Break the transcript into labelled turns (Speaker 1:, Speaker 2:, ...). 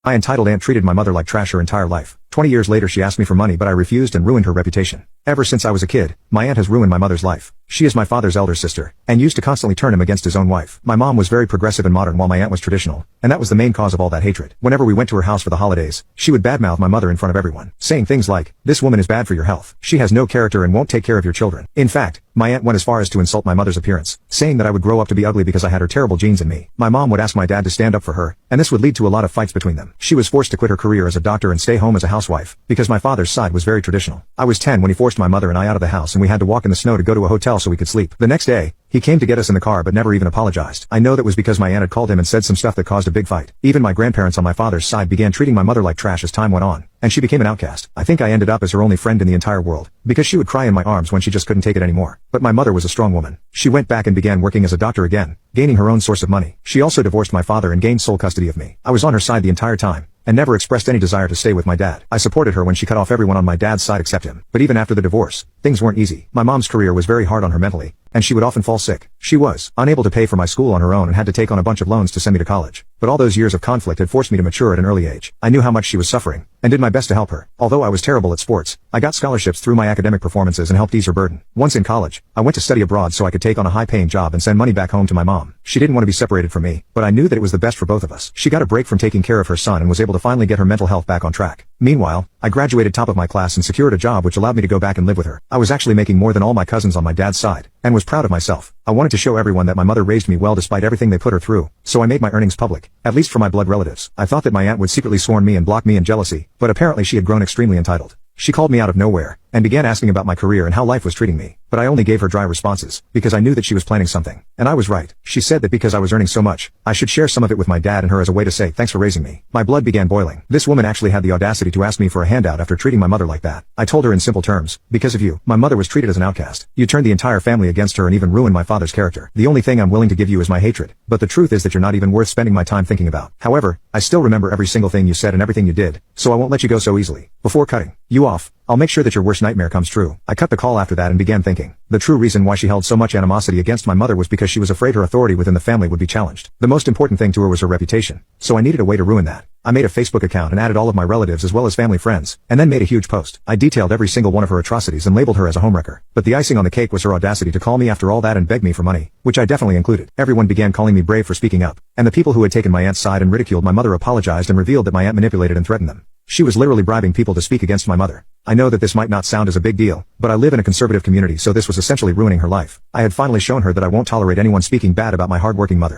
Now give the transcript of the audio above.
Speaker 1: My entitled aunt treated my mother like trash her entire life. 20 years later she asked me for money but I refused and ruined her reputation. Ever since I was a kid, my aunt has ruined my mother's life. She is my father's elder sister, and used to constantly turn him against his own wife. My mom was very progressive and modern while my aunt was traditional, and that was the main cause of all that hatred. Whenever we went to her house for the holidays, she would badmouth my mother in front of everyone, saying things like, "This woman is bad for your health. She has no character and won't take care of your children." In fact, my aunt went as far as to insult my mother's appearance, saying that I would grow up to be ugly because I had her terrible genes in me. My mom would ask my dad to stand up for her, and this would lead to a lot of fights between them. She was forced to quit her career as a doctor and stay home as a housewife, because my father's side was very traditional. I was 10 when he forced my mother and I out of the house and we had to walk in the snow to go to a hotel so we could sleep. The next day, he came to get us in the car but never even apologized. I know that was because my aunt had called him and said some stuff that caused a big fight. Even my grandparents on my father's side began treating my mother like trash as time went on, and she became an outcast. I think I ended up as her only friend in the entire world, because she would cry in my arms when she just couldn't take it anymore. But my mother was a strong woman. She went back and began working as a doctor again, gaining her own source of money. She also divorced my father and gained sole custody of me. I was on her side the entire time, and never expressed any desire to stay with my dad. I supported her when she cut off everyone on my dad's side except him. But even after the divorce, things weren't easy. My mom's career was very hard on her mentally, and she would often fall sick. She was unable to pay for my school on her own and had to take on a bunch of loans to send me to college. But all those years of conflict had forced me to mature at an early age. I knew how much she was suffering, and did my best to help her. Although I was terrible at sports, I got scholarships through my academic performances and helped ease her burden. Once in college, I went to study abroad so I could take on a high-paying job and send money back home to my mom. She didn't want to be separated from me, but I knew that it was the best for both of us. She got a break from taking care of her son and was able to finally get her mental health back on track. Meanwhile, I graduated top of my class and secured a job which allowed me to go back and live with her. I was actually making more than all my cousins on my dad's side, and was proud of myself. I wanted to show everyone that my mother raised me well despite everything they put her through, so I made my earnings public, at least for my blood relatives. I thought that my aunt would secretly scorn me and block me in jealousy, but apparently she had grown extremely entitled. She called me out of nowhere, and began asking about my career and how life was treating me, but I only gave her dry responses, because I knew that she was planning something. And I was right. She said that because I was earning so much, I should share some of it with my dad and her as a way to say thanks for raising me. My blood began boiling. This woman actually had the audacity to ask me for a handout after treating my mother like that. I told her in simple terms, because of you, my mother was treated as an outcast. You turned the entire family against her and even ruined my father's character. The only thing I'm willing to give you is my hatred, but the truth is that you're not even worth spending my time thinking about. However, I still remember every single thing you said and everything you did, so I won't let you go so easily. Before cutting you off, I'll make sure that your worst nightmare comes true. I cut the call after that and began thinking. The true reason why she held so much animosity against my mother was because she was afraid her authority within the family would be challenged. The most important thing to her was her reputation, so I needed a way to ruin that. I made a Facebook account and added all of my relatives as well as family friends, and then made a huge post. I detailed every single one of her atrocities and labeled her as a homewrecker. But the icing on the cake was her audacity to call me after all that and beg me for money, which I definitely included. Everyone began calling me brave for speaking up, and the people who had taken my aunt's side and ridiculed my mother apologized and revealed that my aunt manipulated and threatened them. She was literally bribing people to speak against my mother. I know that this might not sound as a big deal, but I live in a conservative community, so this was essentially ruining her life. I had finally shown her that I won't tolerate anyone speaking bad about my hardworking mother.